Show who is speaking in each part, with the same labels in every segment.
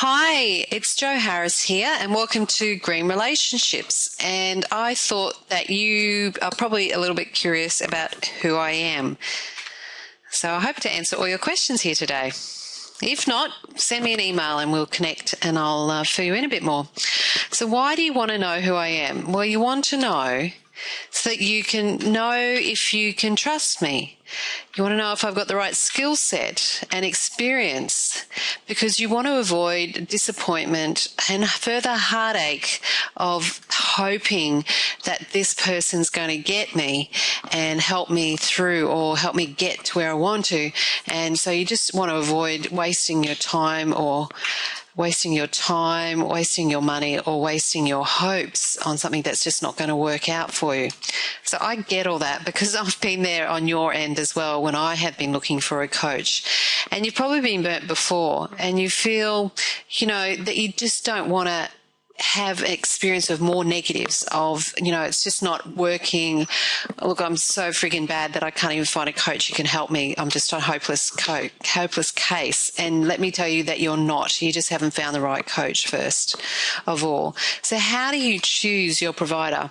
Speaker 1: Hi, it's Jo Harris here, and welcome to Green Relationships. And I thought that you are probably a little bit curious about who I am. So I hope to answer all your questions here today. If not, send me an email and we'll connect and I'll fill you in a bit more. So why do you want to know who I am? Well, you want to know so that you can know if you can trust me. You want to know if I've got the right skill set and experience, because you want to avoid disappointment and further heartache of hoping that this person's going to get me and help me through or help me get to where I want to. And so you just want to avoid wasting your time, wasting your money, or wasting your hopes on something that's just not going to work out for you. So I get all that because I've been there on your end as well when I have been looking for a coach. And you've probably been burnt before and you feel, that you just don't want to have an experience of more negatives of, it's just not working. Look, I'm so frigging bad that I can't even find a coach who can help me. I'm just a hopeless case. And let me tell you that you're not. You just haven't found the right coach first of all. So how do you choose your provider?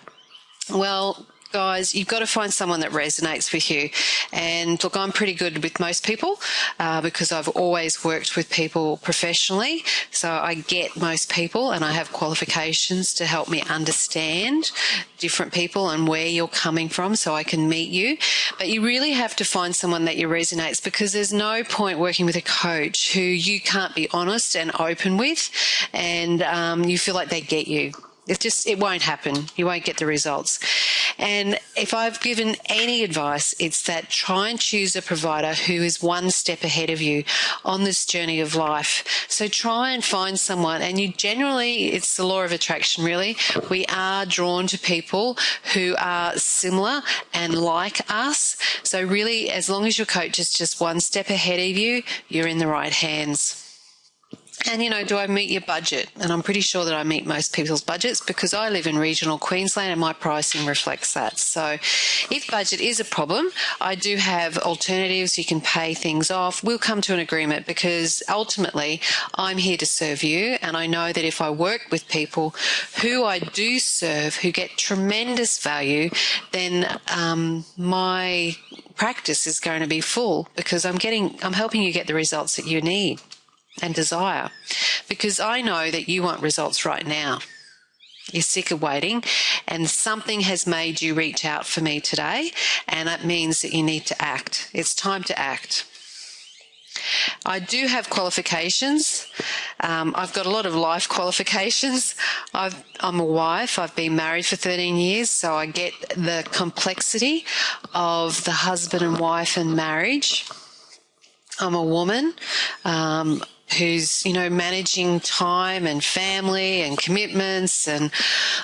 Speaker 1: Well, guys, you've got to find someone that resonates with you. And look, I'm pretty good with most people because I've always worked with people professionally. So I get most people and I have qualifications to help me understand different people and where you're coming from so I can meet you. But you really have to find someone that you resonates, because there's no point working with a coach who you can't be honest and open with and you feel like they get you. It won't happen. You won't get the results. And if I've given any advice, it's that try and choose a provider who is one step ahead of you on this journey of life. So try and find someone, and it's the law of attraction, really. We are drawn to people who are similar and like us. So really, as long as your coach is just one step ahead of you, you're in the right hands. And, do I meet your budget? And I'm pretty sure that I meet most people's budgets because I live in regional Queensland and my pricing reflects that. So if budget is a problem, I do have alternatives. You can pay things off. We'll come to an agreement because ultimately I'm here to serve you. And I know that if I work with people who I do serve, who get tremendous value, then my practice is going to be full because I'm helping you get the results that you need and desire, because I know that you want results right now. You're sick of waiting and something has made you reach out for me today, and that means that you need to act. It's time to act. I do have qualifications. I've got a lot of life qualifications. I'm a wife. I've been married for 13 years, so I get the complexity of the husband and wife and marriage. I'm a woman who's, managing time and family and commitments. And,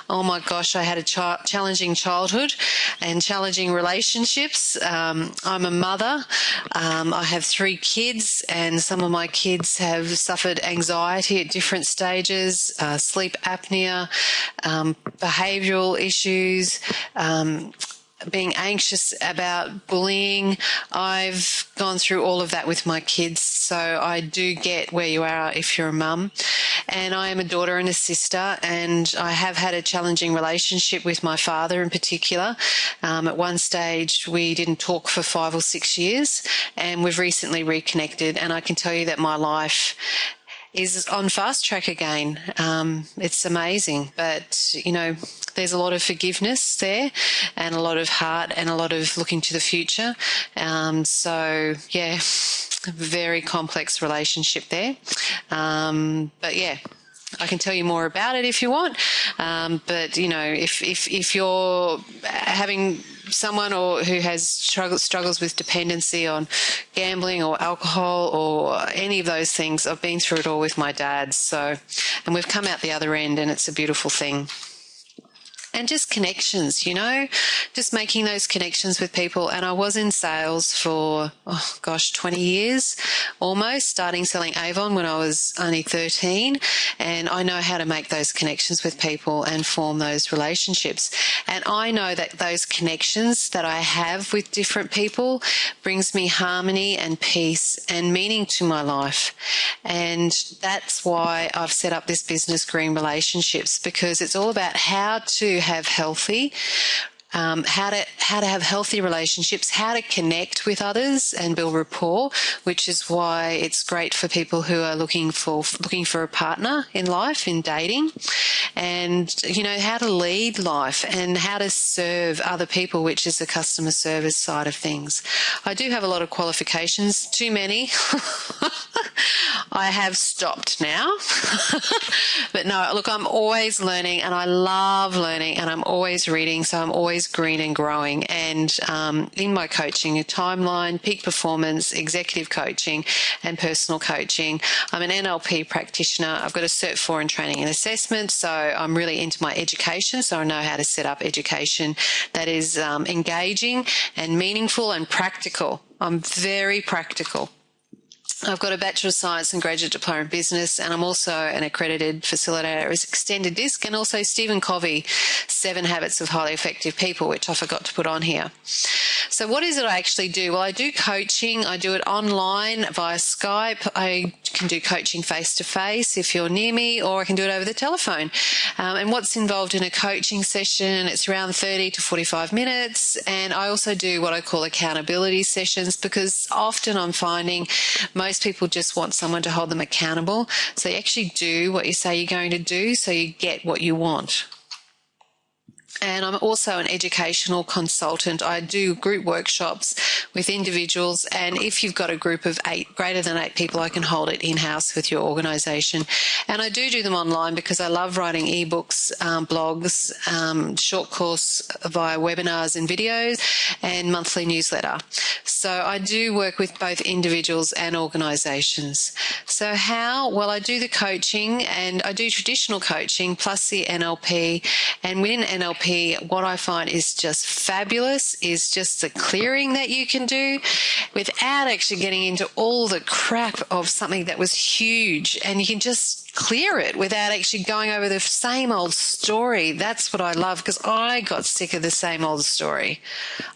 Speaker 1: oh my gosh, I had a challenging childhood and challenging relationships. I'm a mother. I have 3 kids, and some of my kids have suffered anxiety at different stages, sleep apnea, behavioural issues, being anxious about bullying. I've gone through all of that with my kids, so I do get where you are if you're a mum. And I am a daughter and a sister, and I have had a challenging relationship with my father in particular. At one stage, we didn't talk for 5 or 6 years, and we've recently reconnected, and I can tell you that my life is on fast track again. It's amazing, but there's a lot of forgiveness there and a lot of heart and a lot of looking to the future. So yeah, very complex relationship there. But yeah, I can tell you more about it if you want. But if you're having someone who has struggles with dependency on gambling or alcohol or any of those things, I've been through it all with my dad. And we've come out the other end, and it's a beautiful thing. and just connections, just making those connections with people. And I was in sales for, 20 years almost, starting selling Avon when I was only 13. And I know how to make those connections with people and form those relationships. And I know that those connections that I have with different people brings me harmony and peace and meaning to my life. And that's why I've set up this business, Green Relationships, because it's all about how to have healthy, how to have healthy relationships, how to connect with others and build rapport, which is why it's great for people who are looking for a partner in life, in dating, and how to lead life and how to serve other people, which is the customer service side of things. I do have a lot of qualifications, too many. I have stopped now. But no, look, I'm always learning, and I love learning, and I'm always reading, so I'm always green and growing. And in my coaching, a timeline, peak performance, executive coaching, and personal coaching, I'm an NLP practitioner. I've got a Cert 4 in training and assessment, so I'm really into my education, so I know how to set up education that is engaging and meaningful and practical. I'm very practical. I've got a Bachelor of Science and Graduate Diploma in Business, and I'm also an accredited facilitator as Extended Disc, and also Stephen Covey, 7 Habits of Highly Effective People, which I forgot to put on here. So what is it I actually do? Well, I do coaching. I do it online via Skype. I can do coaching face-to-face if you're near me, or I can do it over the telephone. And what's involved in a coaching session, it's around 30 to 45 minutes. And I also do what I call accountability sessions, because often I'm finding most people just want someone to hold them accountable. So you actually do what you say you're going to do, so you get what you want. And I'm also an educational consultant. I do group workshops with individuals, and if you've got a group of 8, greater than 8 people, I can hold it in-house with your organisation. And I do them online because I love writing ebooks, blogs, short course via webinars and videos, and monthly newsletter. So I do work with both individuals and organisations. So how? Well, I do the coaching, and I do traditional coaching plus the NLP. And within NLP, what I find is just fabulous is just the clearing that you can do without actually getting into all the crap of something that was huge, and you can just clear it without actually going over the same old story. That's what I love, because I got sick of the same old story.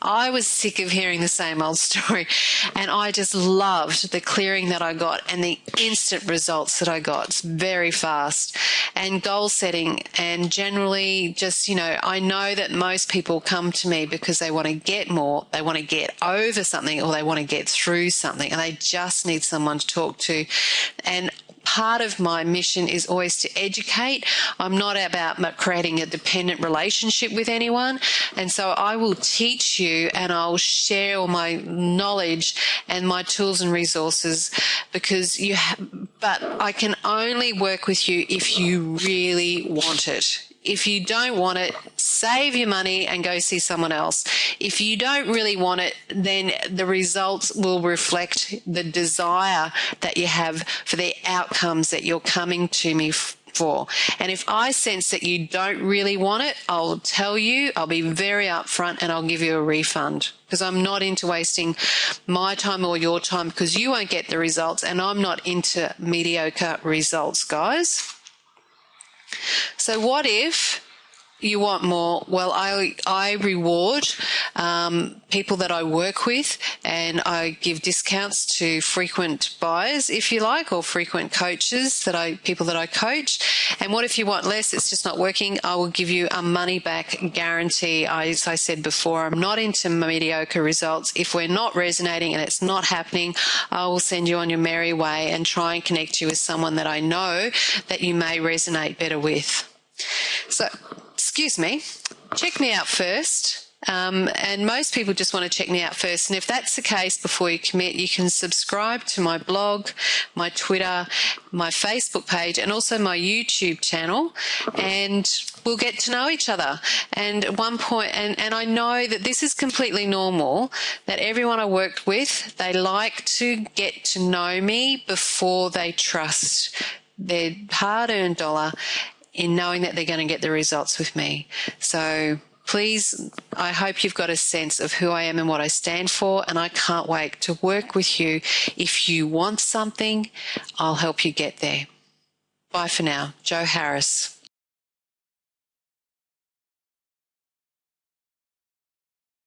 Speaker 1: I was sick of hearing the same old story, and I just loved the clearing that I got and the instant results that I got. It's very fast. And goal setting, and generally just, I know that most people come to me because they want to get more, they want to get over something, or they want to get through something, and they just need someone to talk to. And part of my mission is always to educate. I'm not about creating a dependent relationship with anyone. And so I will teach you, and I'll share all my knowledge and my tools and resources, because but I can only work with you if you really want it. If you don't want it, save your money and go see someone else. If you don't really want it, then the results will reflect the desire that you have for the outcomes that you're coming to me for. And if I sense that you don't really want it, I'll tell you, I'll be very upfront, and I'll give you a refund, because I'm not into wasting my time or your time, because you won't get the results, and I'm not into mediocre results, guys. So what if you want more? Well, I reward people that I work with, and I give discounts to frequent buyers, if you like, or frequent coaches people that I coach. And what if you want less? It's just not working. I will give you a money back guarantee. As I said before, I'm not into mediocre results. If we're not resonating and it's not happening, I will send you on your merry way and try and connect you with someone that I know that you may resonate better with. So, excuse me, check me out first. And most people just want to check me out first. And if that's the case, before you commit, you can subscribe to my blog, my Twitter, my Facebook page, and also my YouTube channel, and we'll get to know each other. And at one point, and I know that this is completely normal, that everyone I worked with, they like to get to know me before they trust their hard-earned dollar in knowing that they're going to get the results with me. So please, I hope you've got a sense of who I am and what I stand for, and I can't wait to work with you. If you want something, I'll help you get there. Bye for now. Jo Harris.